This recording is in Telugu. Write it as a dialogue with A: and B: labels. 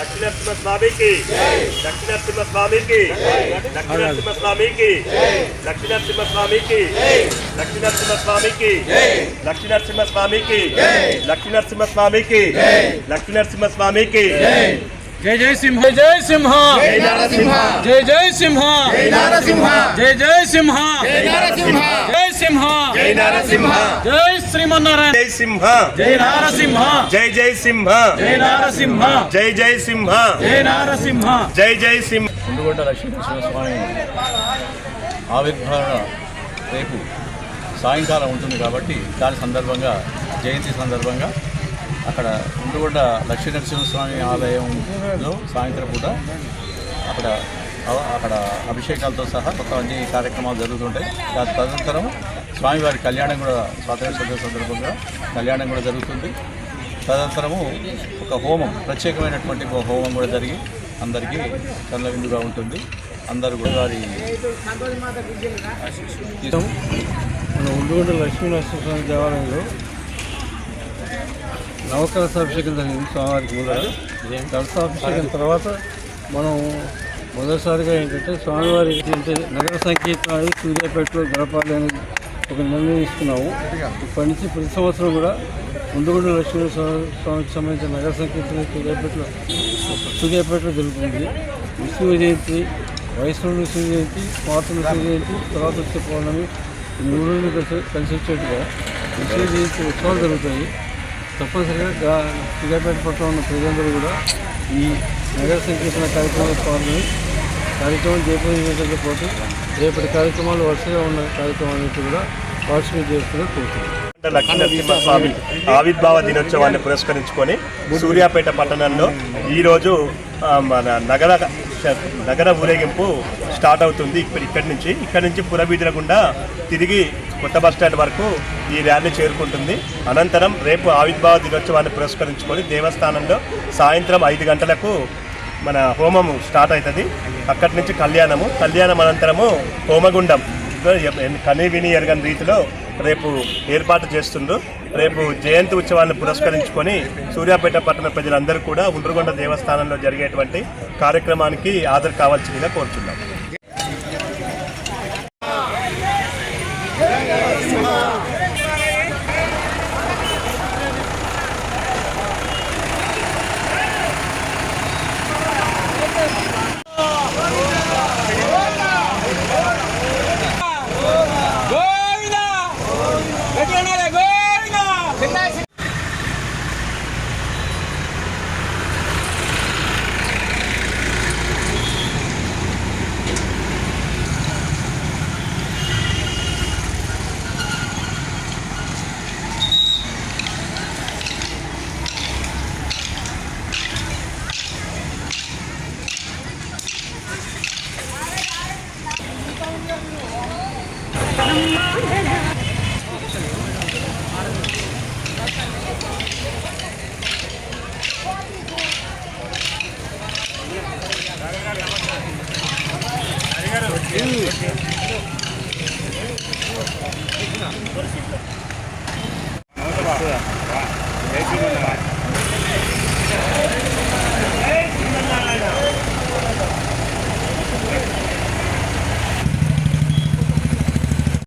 A: लक्ष्मी की लक्ष्मी स्वामी की लक्ष्मी स्वामी की लक्ष्मी स्वामी की लक्ष्मी स्वामी की लक्ष्मी स्वामी की लक्ष्मी स्वामी की लक्ष्मी स्वामी की
B: जय जय सिंह जय सिंह
A: जय नारसिंह
B: जय जय सिंह
A: जय नारसिंह
B: जय जय सिंह
A: जय नारसिंह
B: जय सिंह
A: जय नारसिंह
B: जय श्रीमन्नारायण
A: जय सिंह
B: जय नारसिंह
A: जय जय सिंह
B: जय नारसिंह
A: जय जय सिंह
B: जय नारसिंह
A: जय जय सिंह
C: ఉండుగొండ లక్ష్మీనరసింహస్వామి ఆవిర్భావన రేపు సాయంకాలం ఉంటుంది కాబట్టి దాని సందర్భంగా జయంతి సందర్భంగా అక్కడ ఉండుగొండ లక్ష్మీనరసింహస్వామి ఆలయంలో సాయంత్రం పూట అక్కడ అభిషేకాలతో సహా కొత్త అన్ని కార్యక్రమాలు జరుగుతుంటాయి. దాని తదనంతరం స్వామివారి కళ్యాణం కూడా స్వాతంత్ర సందర్భంగా కళ్యాణం కూడా జరుగుతుంది. తదనంతరము ఒక హోమం ప్రత్యేకమైనటువంటి ఒక హోమం కూడా జరిగి అందరికీ కళ్ళవిందుగా ఉంటుంది. అందరూ కూడా వారి
B: మన ఉండుగొండ లక్ష్మీనరసింహస్వామి దేవాలయంలో నవకలశాభిషేకం జరిగింది. స్వామివారికి ముందర కలశాభిషేకం తర్వాత మనం మొదటిసారిగా ఏంటంటే స్వామివారి నగర సంకీర్తనాలు సూర్యాపేటలో జరపాలి అనేది ఒక నిర్ణయం తీసుకున్నాము. ఇప్పటి నుంచి ప్రతి సంవత్సరం కూడా ఉండుగొండ లక్ష్మీనరసింహస్వామికి సంబంధించిన నగర సంకీర్తన సూర్యాపేటలో జరుగుతుంది. విష్ణు జయంతి, వైష్ణవుని విష్ణు జయంతి, స్మార్తుని విష్ణు జయంతి, తర్వాత వచ్చే పౌర్ణమి మూడు రోజులు కలిసి వచ్చేట్టుగా విష్ణు జయంతి ఉత్సవాలు జరుగుతాయి. తప్పనిసరిగా సూర్యాపేట పట్ల ఉన్న ప్రజలందరూ కూడా ఈ నగర సంకీర్తన కార్యక్రమాలు పాల్గొని కార్యక్రమం జయప్రదంగా పోతే రేపటి కార్యక్రమాలు వరుసగా ఉన్న కార్యక్రమాలన్నింటి కూడా పార్టిసిపేట్ చేస్తున్నా కోరుతున్నాను.
A: లక్ష్మీనరసింహస్వామి ఆవిర్భావ దినోత్సవాన్ని పురస్కరించుకొని సూర్యాపేట పట్టణంలో ఈరోజు మన నగర ఊరేగింపు స్టార్ట్ అవుతుంది. ఇక్కడి నుంచి పురవీధుల గుండా తిరిగి కొత్త బస్టాండ్ వరకు ఈ ర్యాలీ చేరుకుంటుంది. అనంతరం రేపు ఆవిర్భావ దినోత్సవాన్ని పురస్కరించుకొని దేవస్థానంలో సాయంత్రం 5 గంటలకు మన హోమము స్టార్ట్ అవుతుంది. అక్కడి నుంచి కళ్యాణం అనంతరము హోమగుండం కనీ విని ఎరగని రీతిలో రేపు ఏర్పాటు చేస్తుండ్రు. రేపు జయంతి ఉత్సవాన్ని పురస్కరించుకొని సూర్యాపేట పట్టణ ప్రజలందరూ కూడా ఉండ్రగొండ దేవస్థానంలో జరిగేటువంటి కార్యక్రమానికి హాజరు కావాల్సిందిగా కోరుచున్నాం.